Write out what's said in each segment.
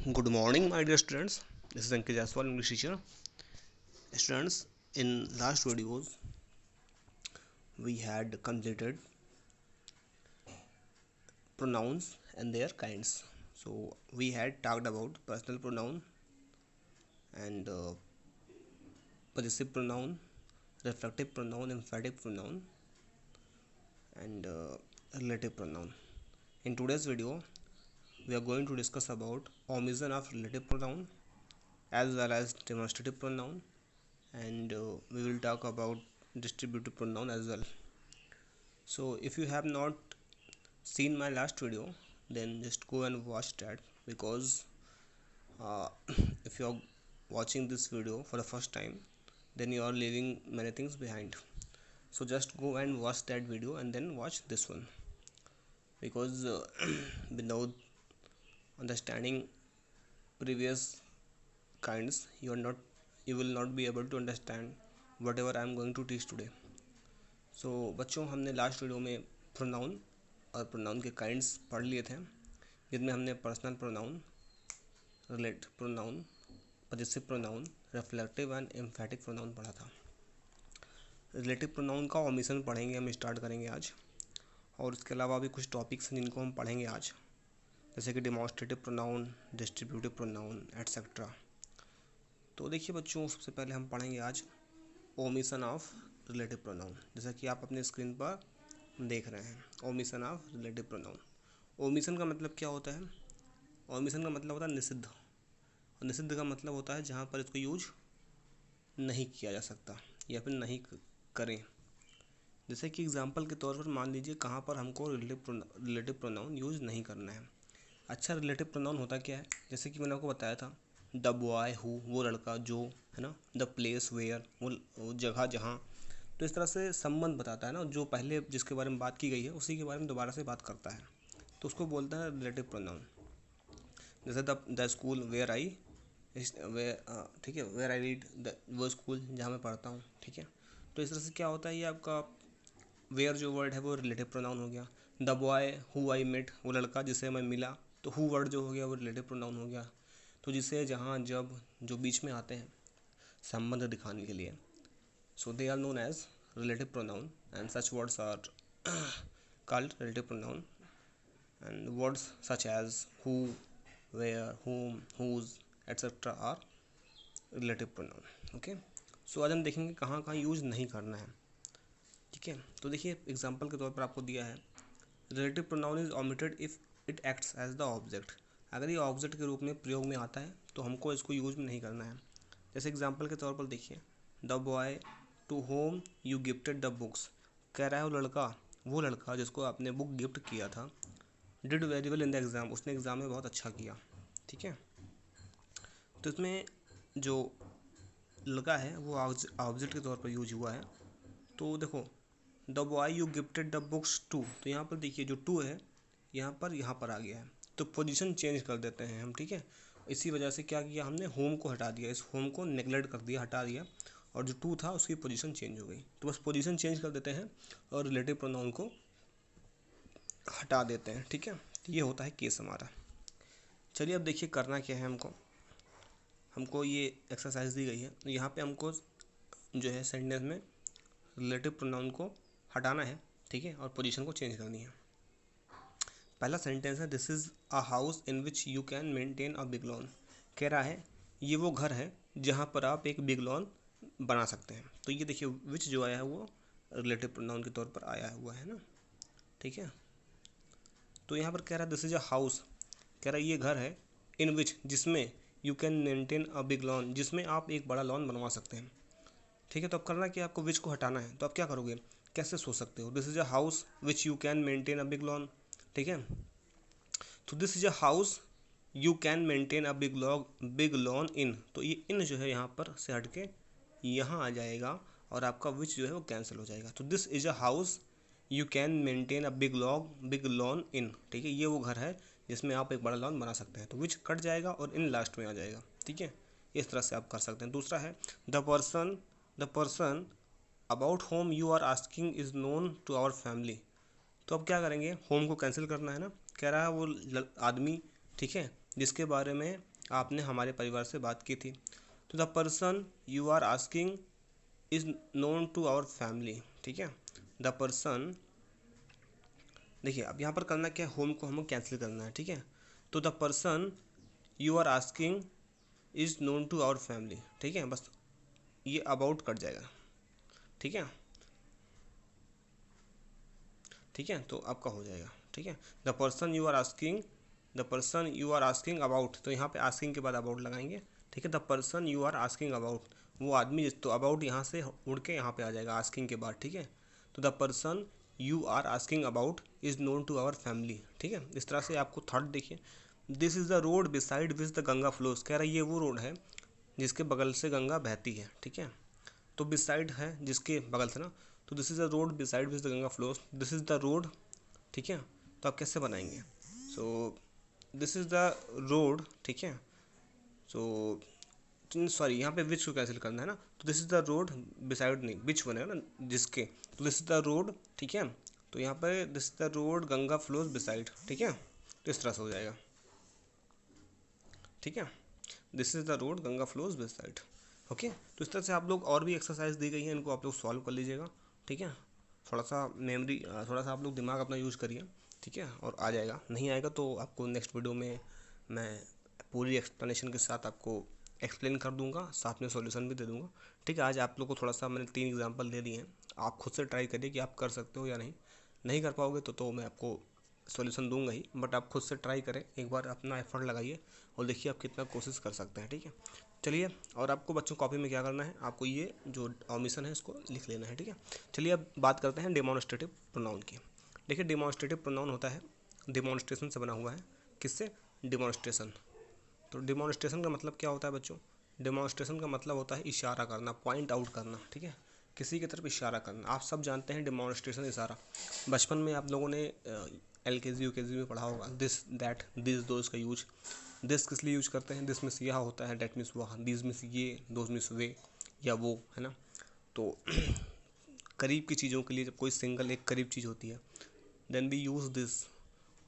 Good morning, my dear students. This is Ankit Jaiswal, English teacher. Students, in last videos, we had completed pronouns and their kinds. So we had talked about personal pronoun and possessive pronoun, reflective pronoun, emphatic pronoun, and relative pronoun. In today's video, we are going to discuss about omission of relative pronoun as well as demonstrative pronoun, and we will talk about distributive pronoun as well. So if you have not seen my last video, then just go and watch that, because uh, if you are watching this video for the first time, then you are leaving many things behind. So just go and watch that video and then watch this one, because without understanding previous kinds, you will not be able to understand whatever I am going to teach today. सो बच्चों, हमने last video में pronoun और pronoun के kinds पढ़ लिए थे, जिनमें हमने personal pronoun, relative pronoun, possessive pronoun, reflective and emphatic pronoun पढ़ा था। रिलेटिव प्रोनाउन का ओमिशन पढ़ेंगे, हम स्टार्ट करेंगे आज। और इसके अलावा भी कुछ टॉपिक्स हैं जिनको हम पढ़ेंगे आज, जैसे कि demonstrative pronoun, distributive pronoun etcetera. तो देखिए बच्चों, सबसे पहले हम पढ़ेंगे आज ओमिशन ऑफ रिलेटिव प्रोनाउन, जैसा कि आप अपने स्क्रीन पर देख रहे हैं। Omission of relative pronoun. Omission का मतलब क्या होता है? ओमिशन का मतलब होता है निषिद्ध, और निषिद्ध का मतलब होता है जहाँ पर इसको यूज नहीं किया जा सकता या फिर नहीं करें। जैसे कि एग्जांपल के तौर पर मान लीजिए कहाँ पर हमको रिलेटिव प्रोनाउन यूज नहीं करना है। अच्छा, रिलेटिव प्रोनाउन होता क्या है? जैसे कि मैंने आपको बताया था, द बॉय हु, वो लड़का जो, है ना, द प्लेस वेयर, वो जगह जहाँ। तो इस तरह से संबंध बताता है ना, जो पहले जिसके बारे में बात की गई है उसी के बारे में दोबारा से बात करता है, तो उसको बोलता है रिलेटिव प्रोनाउन। जैसे द स्कूल वेयर आई, ठीक है, वेयर आई रीड, वो स्कूल जहाँ मैं पढ़ता हूँ, ठीक है। तो इस तरह से क्या होता है, ये आपका वेयर जो वर्ड है वो रिलेटिव प्रोनाउन हो गया। The boy who I met, वो लड़का जिसे मैं मिला, तो हु वर्ड जो हो गया वो रिलेटिव प्रोनाउन हो गया। तो जिसे, जहाँ, जब, जो बीच में आते हैं संबंध दिखाने के लिए, so they are known as relative pronoun, and such words are called relative pronoun. And words such as who, where, whom, whose etc are relative pronoun. Okay, so आज हम देखेंगे कहाँ कहाँ यूज नहीं करना है, ठीक है। तो देखिए एग्जांपल के तौर पर आपको दिया है, relative pronoun is omitted if it acts as the object. अगर ये ऑब्जेक्ट के रूप में प्रयोग में आता है तो हमको इसको यूज में नहीं करना है। जैसे एग्जांपल के तौर पर देखिए, the boy to whom you gifted the books. कह रहा है वो लड़का जिसको आपने बुक गिफ्ट किया था, did very well in the exam, उसने एग्ज़ाम में बहुत अच्छा किया, ठीक है। तो इसमें जो लड़का है वो ऑब्जेक्ट के तौर पर यूज हुआ है। तो देखो, the boy you gifted the books to, तो यहाँ पर देखिए जो टू है यहाँ पर आ गया है, तो पोजीशन चेंज कर देते हैं हम, ठीक है। इसी वजह से क्या किया हमने, होम को हटा दिया, इस होम को नेगलेक्ट कर दिया, हटा दिया, और जो टू था उसकी पोजीशन चेंज हो गई। तो बस पोजीशन चेंज कर देते हैं और रिलेटिव प्रोनाउन को हटा देते हैं, ठीक है। तो ये होता है केस हमारा। चलिए अब देखिए करना क्या है हमको ये एक्सरसाइज दी गई है, तो यहाँ पे हमको जो है सेंटेंस में रिलेटिव प्रोनाउन को हटाना है, ठीक है, और पोजीशन को चेंज करनी है। पहला सेंटेंस है, this is a house in which you can maintain a big lawn. कह रहा है ये वो घर है जहाँ पर आप एक बिग लॉन बना सकते हैं। तो ये देखिए विच जो आया है वो रिलेटिव प्रोनाउन के तौर पर आया हुआ है ना, ठीक है। तो यहाँ पर कह रहा है दिस इज अ हाउस, कह रहा है ये घर है, इन विच, जिसमें, you can maintain a big lawn, जिसमें आप एक बड़ा लॉन बनवा सकते हैं, ठीक है। तो अब करना क्या, आपको विच को हटाना है। तो आप क्या करोगे, कैसे सोच सकते हो, this is a house which you can maintain a big lawn, ठीक है। तो this is a house you can maintain a big lawn in, तो ये इन जो है यहाँ पर से हट के यहाँ आ जाएगा और आपका विच जो है वो कैंसिल हो जाएगा। तो this is a house you can maintain a big lawn in, ठीक है, ये वो घर है जिसमें आप एक बड़ा लॉन बना सकते हैं। तो विच कट जाएगा और इन लास्ट में आ जाएगा, ठीक है। इस तरह से आप कर सकते हैं। दूसरा है, the person about whom you are asking is known to our family. तो अब क्या करेंगे, होम को कैंसिल करना है ना, कह रहा है वो आदमी, ठीक है, जिसके बारे में आपने हमारे परिवार से बात की थी। तो the person you are asking is known to our family. ठीक है, द पर्सन, देखिए अब यहाँ पर करना क्या है, होम को हमें कैंसिल करना है। ठीक है, तो the person you are asking is known to our family. ठीक है, बस ये अबाउट कट जाएगा। ठीक है, ठीक है, तो आपका हो जाएगा। ठीक है, the person you are asking, the person you are asking about, तो यहाँ पे आस्किंग के बाद अबाउट लगाएंगे। ठीक है, the person you are asking about, वो आदमी, तो अबाउट यहाँ से उड़ के यहाँ पे आ जाएगा आस्किंग के बाद। ठीक है, तो the person you are asking about is known to our family. ठीक है, इस तरह से आपको थर्ड देखिए, this is the road beside which the Ganga flows, कह रहा है ये वो रोड है जिसके बगल से गंगा बहती है। ठीक है, तो बिसाइड है जिसके बगल से ना, तो this is the road beside which the Ganga flows, this is the road. ठीक है, तो आप कैसे बनाएंगे, so this is the road. ठीक है, सो सॉरी यहाँ पे विच को कैंसिल करना है ना, तो this is the road beside, नहीं विच बनेगा ना जिसके, तो दिस इज़ द रोड। ठीक है, तो यहाँ पे this is the road Ganga flows beside. ठीक है, तो इस तरह से हो जाएगा। ठीक है, this is the road Ganga flows beside. Okay, तो इस तरह से आप लोग, और भी एक्सरसाइज दी गई है, इनको आप लोग सॉल्व कर लीजिएगा। ठीक है, थोड़ा सा मेमोरी, थोड़ा सा आप लोग दिमाग अपना यूज़ करिए। ठीक है, और आ जाएगा, नहीं आएगा तो आपको नेक्स्ट वीडियो में मैं पूरी एक्सप्लेनेशन के साथ आपको एक्सप्लेन कर दूंगा, साथ में सॉल्यूशन भी दे दूंगा। ठीक है, आज आप लोग को थोड़ा सा मैंने 3 एग्जांपल दे दिए हैं, आप खुद से ट्राई करिए कि आप कर सकते हो या नहीं। नहीं कर पाओगे तो मैं आपको सॉल्यूशन दूंगा ही, बट आप खुद से ट्राई करें, एक बार अपना एफर्ट लगाइए और देखिए आप कितना कोशिश कर सकते हैं। ठीक है, चलिए, और आपको बच्चों कॉपी में क्या करना है, आपको ये जो ऑमिशन है इसको लिख लेना है। ठीक है, चलिए अब बात करते हैं डेमोन्स्ट्रेटिव प्रोनाउन की। देखिए डेमोन्स्ट्रेटिव प्रोनाउन होता है, डेमोन्स्ट्रेशन से बना हुआ है, किससे, डेमोन्स्ट्रेशन। तो डेमोन्स्ट्रेशन का मतलब क्या होता है बच्चों, डेमोन्स्ट्रेशन का मतलब होता है इशारा करना, पॉइंट आउट करना। ठीक है, किसी की तरफ इशारा करना। आप सब जानते हैं डेमोन्स्ट्रेशन इशारा, बचपन में आप लोगों ने LKG UKG में पढ़ा होगा, दिस दैट दिस दोज का यूज। दिस किस लिए यूज करते हैं, दिस मीन्स यह होता है, डेट मीन्स वह, दिस मीन्स ये, दोज मीन्स वे या वो, है ना। तो करीब की चीज़ों के लिए, जब कोई सिंगल एक करीब चीज़ होती है, देन वी यूज़ दिस।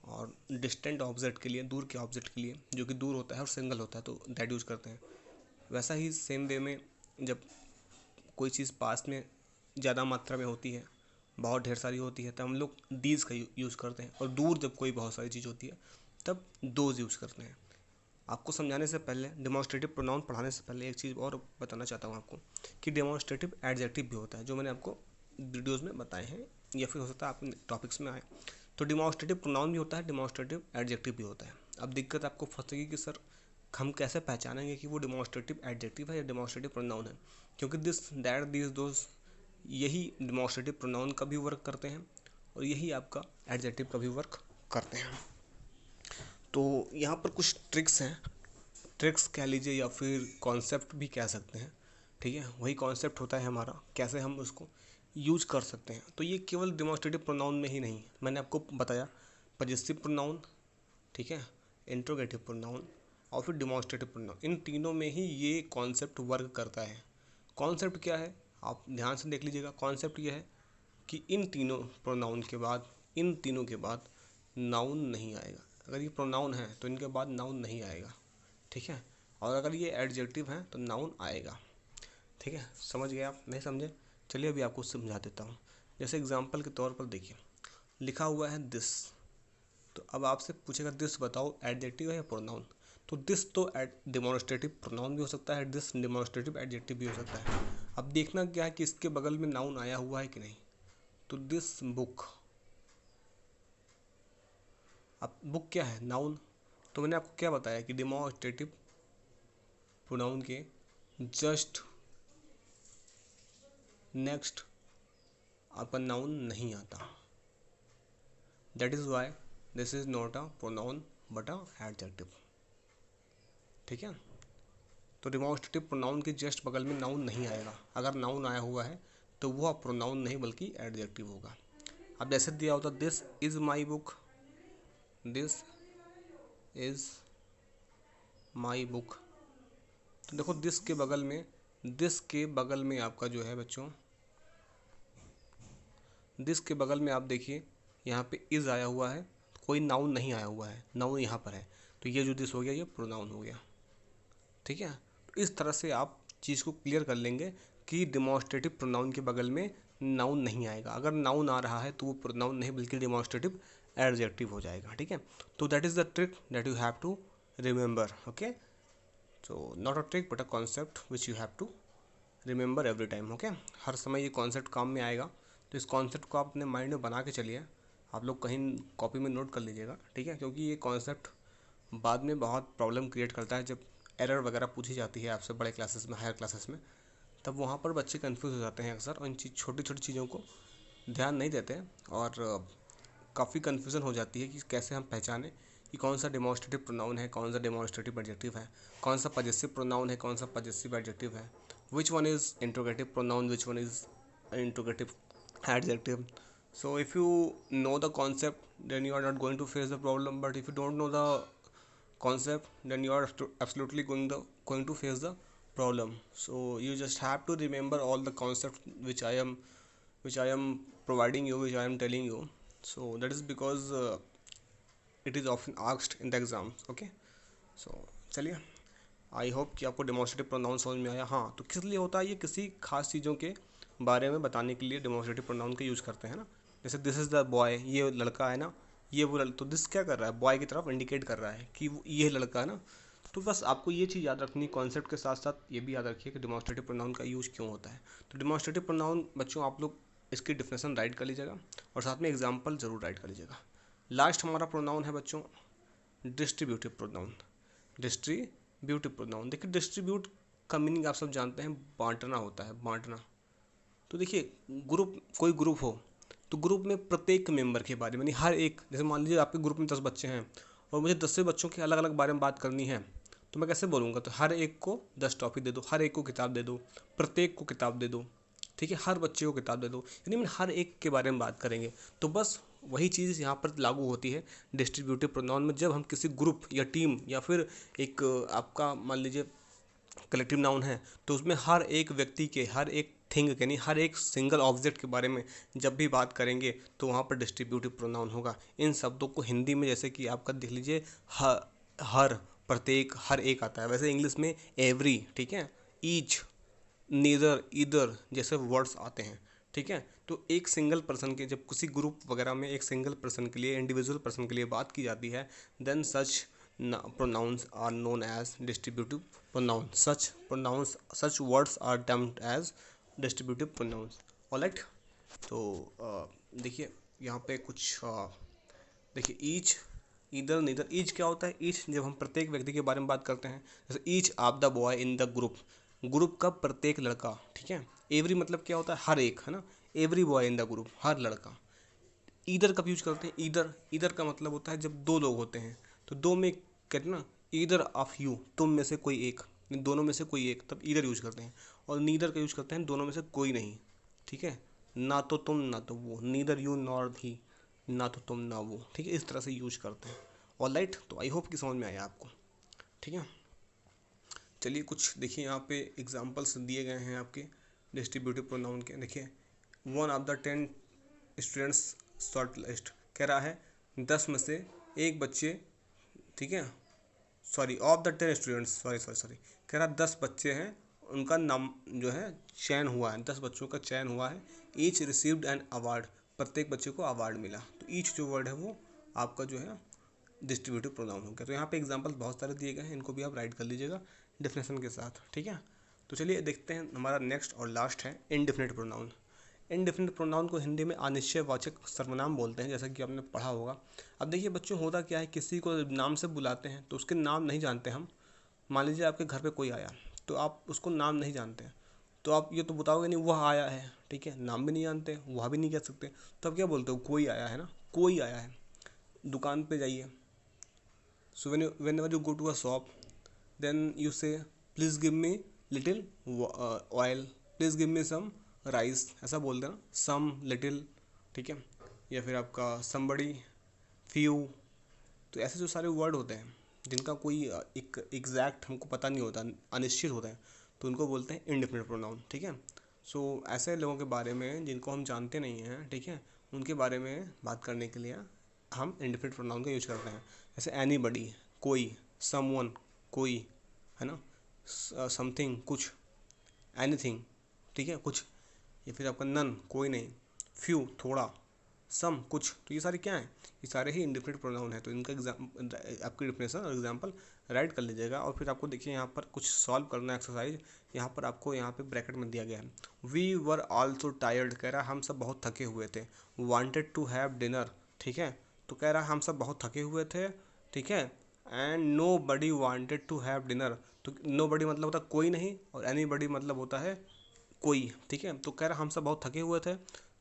और डिस्टेंट ऑब्जेक्ट के लिए, दूर के ऑब्जेक्ट के लिए जो कि दूर होता है और सिंगल होता है, तो दैट यूज़ करते हैं। वैसा ही सेम वे में जब कोई चीज़ पास में ज़्यादा मात्रा में होती है, बहुत ढेर सारी होती है, तब हम लोग दीज का यूज़ करते हैं, और दूर जब कोई बहुत सारी चीज़ होती है तब दोज यूज़ करते हैं। आपको समझाने से पहले, डेमोन्स्ट्रेटिव प्रोनाउन पढ़ाने से पहले एक चीज़ और बताना चाहता हूँ आपको, कि डेमोन्स्ट्रेटिव एडजेक्टिव भी होता है, जो मैंने आपको वीडियोज़ में बताए हैं, या फिर हो सकता है आपके टॉपिक्स में आए। तो डेमोन्स्ट्रेटिव प्रोनाउन भी होता है, डेमोन्स्ट्रेटिव एडजेक्टिव भी होता है। अब दिक्कत आपको फंसेगी कि सर हम कैसे पहचानेंगे कि वो डेमोन्स्ट्रेटिव एडजेक्टिव है या डेमोन्स्ट्रेटिव प्रोनाउन है, क्योंकि दिस दैट दिस दोज यही डेमोन्स्ट्रेटिव प्रोनाउन का भी वर्क करते हैं और यही आपका एडजेक्टिव का भी वर्क करते हैं। तो यहाँ पर कुछ ट्रिक्स हैं, ट्रिक्स कह लीजिए या फिर कॉन्सेप्ट भी कह सकते हैं। ठीक है, वही कॉन्सेप्ट होता है हमारा, कैसे हम उसको यूज कर सकते हैं। तो ये केवल डेमोन्स्ट्रेटिव प्रोनाउन में ही नहीं, मैंने आपको बताया पजेसिव प्रोनाउन, ठीक है, इंट्रोगेटिव प्रोनाउन और फिर डेमोन्स्ट्रेटिव प्रोनाउन, इन तीनों में ही ये कॉन्सेप्ट वर्क करता है। कॉन्सेप्ट क्या है, आप ध्यान से देख लीजिएगा। कॉन्सेप्ट ये है कि इन तीनों प्रोनाउन के बाद, इन तीनों के बाद नाउन नहीं आएगा। अगर ये प्रोनाउन है तो इनके बाद नाउन नहीं आएगा। ठीक है, और अगर ये एडजेक्टिव है तो नाउन आएगा। ठीक है, समझ गए आप, नहीं समझे, चलिए अभी आपको समझा देता हूँ। जैसे एग्जांपल के तौर पर देखिए, लिखा हुआ है दिस, तो अब आपसे पूछेगा दिस बताओ एडजेक्टिव है या प्रोनाउन। तो दिस तो डेमोन्स्ट्रेटिव प्रोनाउन भी हो सकता है, दिस डेमोन्स्ट्रेटिव एडजेक्टिव भी हो सकता है। अब देखना क्या है कि इसके बगल में नाउन आया हुआ है कि नहीं। तो दिस बुक, अब बुक क्या है, नाउन। तो मैंने आपको क्या बताया कि डेमोन्स्ट्रेटिव प्रोनाउन के जस्ट नेक्स्ट आपका नाउन नहीं आता, that is why this is not a pronoun but a adjective. ठीक है, तो डेमोन्स्ट्रेटिव प्रोनाउन के जस्ट बगल में नाउन नहीं आएगा। अगर नाउन आया हुआ है तो वह प्रोनाउन नहीं बल्कि एडजेक्टिव होगा। अब जैसे दिया होता this is my book, this is my book, तो देखो दिस के बगल में, दिस के बगल में आपका जो है बच्चों, दिस के बगल में आप देखिए यहाँ पे इज़ आया हुआ है, कोई नाउन नहीं आया हुआ है, नाउन यहाँ पर है, तो ये जो दिस हो गया ये प्रोनाउन हो गया। ठीक है। तो इस तरह से आप चीज़ को क्लियर कर लेंगे कि डिमॉन्स्ट्रेटिव प्रोनाउन के बगल में नाउन नहीं आएगा। अगर नाउन आ रहा है तो वो प्रोनाउन नहीं बल्कि डिमॉन्स्ट्रेटिव एडजेक्टिव हो जाएगा, ठीक है। तो that is the trick that you have to remember, okay. So not a trick but a concept which you have to remember every time, okay. हर समय ये कॉन्सेप्ट काम में आएगा। तो इस कॉन्सेप्ट को आप अपने माइंड में बना के चलिए, आप लोग कहीं कॉपी में नोट कर लीजिएगा, ठीक है। क्योंकि ये कॉन्सेप्ट बाद में बहुत प्रॉब्लम क्रिएट करता है। जब एरर वगैरह पूछी जाती है आपसे बड़े क्लासेस में, हायर क्लासेस में, तब वहाँ पर बच्चे कंफ्यूज हो जाते हैं अक्सर, और इन छोटी छोटी चीज़ों को ध्यान नहीं देते हैं, और काफ़ी कन्फ्यूज़न हो जाती है कि कैसे हम पहचानें कि कौन सा डेमोन्स्ट्रेटिव प्रोनाउन है, कौन सा डेमोन्स्ट्रेटिव एडजेक्टिव है, कौन सा पजेसिव प्रोनाउन है, कौन सा पजेसिव एडजेक्टिव है, which one is interrogative pronoun, which one is interrogative adjective. So if you know the concept, then you are not going to face the problem, but if you don't know the concept, then you are absolutely going to face the problem. So you just have to remember all the concepts which I am providing you, which I am telling you. So that is because it is often asked in the exams, okay. So चलिए, I hope कि आपको demonstrative pronoun समझ में आया। हाँ, तो किस लिए होता है ये, किसी खास चीज़ों के बारे में बताने के लिए डेमोन्स्ट्रेटिव प्रोनाउन का यूज़ करते हैं ना। जैसे दिस इज़ द बॉय, ये लड़का है ना, ये वो तो दिस क्या कर रहा है, बॉय की तरफ इंडिकेट कर रहा है कि ये लड़का है ना। तो बस आपको ये चीज़ याद रखनी, कॉन्सेप्ट के साथ साथ ये भी याद रखिए कि डेमोन्स्ट्रेटिव प्रोनाउन का यूज़ क्यों होता है। तो डेमोन्स्ट्रेटिव प्रोनाउन बच्चों आप लोग इसकी डिफिनेशन राइट कर लीजिएगा, और साथ में एग्जाम्पल ज़रूर राइट कर लीजिएगा। लास्ट हमारा प्रोनाउन है बच्चों डिस्ट्रीब्यूटिव प्रोनाउन। डिस्ट्रीब्यूटिव प्रोनाउन, देखिए डिस्ट्रीब्यूट का मीनिंग आप सब जानते हैं, बांटना होता है, बांटना। तो देखिए कोई ग्रुप हो तो ग्रुप में प्रत्येक मेंबर के बारे में, यानी हर एक, जैसे मान लीजिए आपके ग्रुप में 10 बच्चे हैं और मुझे 10 से बच्चों के अलग अलग बारे में बात करनी है, तो मैं कैसे बोलूँगा, तो हर एक को 10 टॉपिक दे दो, हर एक को किताब दे दो, प्रत्येक को किताब दे दो, ठीक है, हर बच्चे को किताब दे दो, यानी हर एक के बारे में बात करेंगे। तो बस वही चीज़ यहाँ पर लागू होती है डिस्ट्रीब्यूटिव प्रोनाउन में। जब हम किसी ग्रुप या टीम या फिर एक आपका मान लीजिए कलेक्टिव नाउन है, तो उसमें हर एक व्यक्ति के, हर एक थिंग यानी हर एक सिंगल ऑब्जेक्ट के बारे में जब भी बात करेंगे तो वहाँ पर डिस्ट्रीब्यूटिव प्रोनाउन होगा। इन शब्दों को हिंदी में जैसे कि आपका देख लीजिए हर, प्रत्येक, हर एक आता है, वैसे इंग्लिश में एवरी, ठीक है, ईच, नीदर, ईदर जैसे वर्ड्स आते हैं, ठीक है। तो एक सिंगल पर्सन के, जब किसी ग्रुप वगैरह में एक सिंगल पर्सन के लिए, इंडिविजुअल पर्सन के लिए बात की जाती है, then such pronouns are known as distributive pronouns. Such words are termed as distributive pronouns. Alright. तो देखिए यहाँ पे कुछ देखिए ईच, ईदर, नीदर। ईच क्या होता है, ईच जब हम प्रत्येक व्यक्ति के बारे में बात करते हैं, जैसे each of the boy in the group, group का प्रत्येक लड़का, ठीक है। एवरी मतलब क्या होता है, हर एक, है ना, every boy in the group, हर लड़का। ईदर कब यूज करते हैं, ईदर का मतलब होता है जब दो लोग होते हैं, तो दो में कहते हैं ना, ईदर ऑफ यू, तुम में से कोई एक, दोनों में से कोई एक, तब ईदर यूज करते हैं। और नीदर का यूज करते हैं दोनों में से कोई नहीं, ठीक है, ना तो तुम ना तो वो, नीदर यू नॉर ही, ना तो तुम ना वो, ठीक है, इस तरह से यूज करते हैं। ऑलराइट, तो आई होप कि समझ में आया आपको, ठीक है। चलिए कुछ देखिए यहाँ पे एग्जाम्पल्स दिए गए हैं आपके डिस्ट्रीब्यूटिव प्रोनाउन के। देखिए 1 of the 10 students short list, कह रहा है 10 में से एक बच्चे, ठीक है, sorry of the 10 students, sorry कह रहा 10 बच्चे हैं, उनका नाम जो है चयन हुआ है, 10 बच्चों का चयन हुआ है। ईच रिसीव्ड एन अवार्ड, प्रत्येक बच्चे को अवार्ड मिला। तो ईच जो वर्ड है वो आपका जो है डिस्ट्रीब्यूटिव प्रोनाउन हो गया। तो यहाँ पे एग्जांपल बहुत सारे दिए गए हैं, इनको भी आप राइट कर लीजिएगा डेफिनेशन के साथ, ठीक है। तो चलिए देखते हैं, हमारा नेक्स्ट और लास्ट है इनडेफिनिट प्रोनाउन। इनडेफिनिट प्रोनाउन को हिंदी में अनिश्चयवाचक सर्वनाम बोलते हैं, जैसा कि आपने पढ़ा होगा। अब देखिए बच्चों, होता क्या है, किसी को नाम से बुलाते हैं तो उसके नाम नहीं जानते हम। मान लीजिए आपके घर पे कोई आया तो आप उसको नाम नहीं जानते हैं, तो आप ये तो बताओगे नहीं वह आया है, ठीक है, नाम भी नहीं जानते, वह भी नहीं कह सकते, तो आप क्या बोलते हो, कोई आया है ना, कोई आया है। दुकान पे जाइए, सो whenever you go to a shop, then you say please give me little oil, please give me some rice, ऐसा बोल देना, सम, लिटिल, ठीक है, या फिर आपका somebody, few। तो ऐसे जो सारे वर्ड होते हैं जिनका कोई एक एग्जैक्ट हमको पता नहीं होता, अनिश्चित होता है, तो उनको बोलते हैं इनडेफिनिट प्रोनाउन, ठीक है। सो ऐसे लोगों के बारे में जिनको हम जानते नहीं हैं, ठीक है, उनके बारे में बात करने के लिए हम इनडेफिनिट प्रोनाउन का यूज करते हैं। जैसे एनीबडी, कोई, समवन, कोई, है ना, समथिंग कुछ, एनीथिंग, ठीक है कुछ, या फिर आपका नन कोई नहीं, फ्यू थोड़ा, सम कुछ, तो ये सारे क्या हैं, ये सारे ही इंडिफिनिट प्रोनाउन है। तो इनका एग्जाम आपकी डिफिनेशन और एग्जाम्पल राइट कर लीजिएगा। और फिर आपको देखिए यहाँ पर कुछ सॉल्व करना है एक्सरसाइज। यहाँ पर आपको यहाँ पे ब्रैकेट में दिया गया है, वी वर ऑल्सो टायर्ड, कह रहा है हम सब बहुत थके हुए थे। वांटेड टू हैव डिनर, ठीक है, तो कह रहा है हम सब बहुत थके हुए थे, ठीक है। And nobody wanted to have dinner, तो नो बडी मतलब होता है कोई नहीं, और एनी बडी मतलब होता है कोई, ठीक है। तो कह रहा हम सब बहुत थके हुए थे,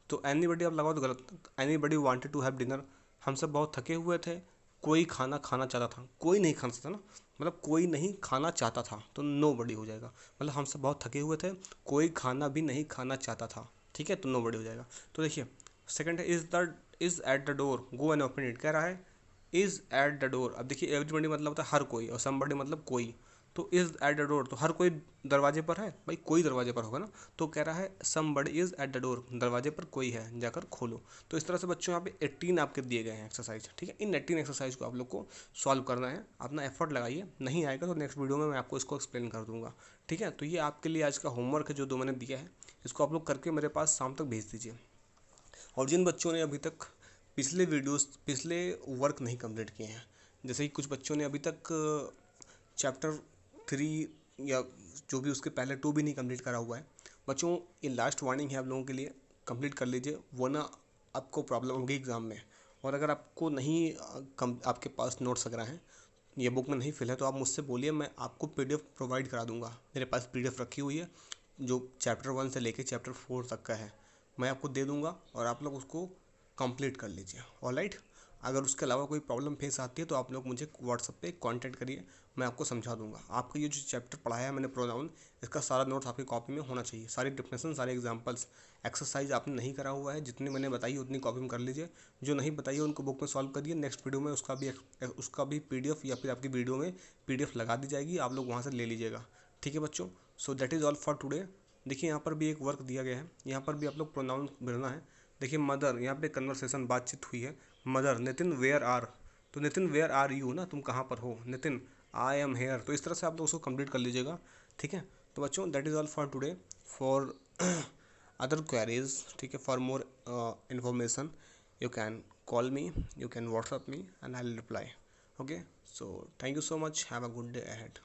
तो एनी बडी आप लगाओ तो गलत, anybody wanted to have dinner, हम सब बहुत थके हुए थे, कोई खाना खाना चाहता था, कोई नहीं खाना चाहता ना, मतलब कोई नहीं खाना चाहता था, तो नो बडी हो जाएगा। मतलब हम सब बहुत थके हुए थे, कोई खाना भी नहीं खाना चाहता था, ठीक है, तो नो बडी हो जाएगा। तो देखिए सेकंड है is at the door, go and open it, कह रहा है इज एट द डोर। अब देखिए एवरीबडी मतलब होता है हर कोई, और समबडी मतलब कोई, तो इज एट द डोर तो हर कोई दरवाजे पर है, भाई कोई दरवाजे पर होगा ना, तो कह रहा है somebody is at the door, दरवाजे पर कोई है, जाकर खोलो। तो इस तरह से बच्चों यहाँ पे 18 आपके दिए गए हैं एक्सरसाइज, ठीक है। इन 18 एक्सरसाइज को आप लोग को सॉल्व करना है, अपना एफर्ट लगाइए, नहीं आएगा तो नेक्स्ट वीडियो में मैं आपको इसको एक्सप्लेन कर दूंगा, ठीक है। तो ये आपके लिए आज का होमवर्क है जो मैंने दिया है, इसको आप लोग करके मेरे पास शाम तक भेज दीजिए। और जिन बच्चों ने अभी तक पिछले वर्क नहीं कंप्लीट किए हैं, जैसे कि कुछ बच्चों ने अभी तक चैप्टर 3 या जो भी उसके पहले 2 भी नहीं कंप्लीट करा हुआ है, बच्चों ये लास्ट वार्निंग है आप लोगों के लिए, कंप्लीट कर लीजिए, वरना आपको प्रॉब्लम होगी एग्ज़ाम में। और अगर आपको नहीं आपके पास नोट्स वगैरह हैं, ये बुक में नहीं फिल है, तो आप मुझसे बोलिए, मैं आपको PDF प्रोवाइड करा दूंगा। मेरे पास PDF रखी हुई है जो चैप्टर 1 से लेके चैप्टर 4 तक का है, मैं आपको दे दूंगा और आप लोग उसको कंप्लीट कर लीजिए, ऑलराइट। अगर उसके अलावा कोई प्रॉब्लम फेस आती है तो आप लोग मुझे व्हाट्सएप पे कांटेक्ट करिए, मैं आपको समझा दूंगा। आपका ये जो चैप्टर पढ़ाया है मैंने प्रोनाउन, इसका सारा नोट्स आपकी कॉपी में होना चाहिए, सारी डिफिनेशन, सारे एग्जांपल्स, एक्सरसाइज आपने नहीं करा हुआ है, जितनी मैंने बताई उतनी कॉपी में कर लीजिए, जो नहीं बताई है उनको बुक में सॉल्व करिए। नेक्स्ट वीडियो में उसका भी PDF या फिर आपकी वीडियो में PDF लगा दी जाएगी, आप लोग वहाँ से ले लीजिएगा, ठीक है बच्चों। So that is all for today. देखिए यहाँ पर भी एक वर्क दिया गया है, यहाँ पर भी आप लोग प्रोनाउन भरना है। देखिए मदर, यहाँ पे कन्वर्सेशन बातचीत हुई है, मदर, नितिन वेयर आर, तो नितिन वेयर आर यू ना, तुम कहाँ पर हो, नितिन आई एम हेयर, तो इस तरह से आप लोग उसको कंप्लीट कर लीजिएगा, ठीक है। तो बच्चों that is all for today. For other queries, ठीक है, for more information you can call me, you can WhatsApp me and I will reply, okay. So thank you so much, have a good day ahead.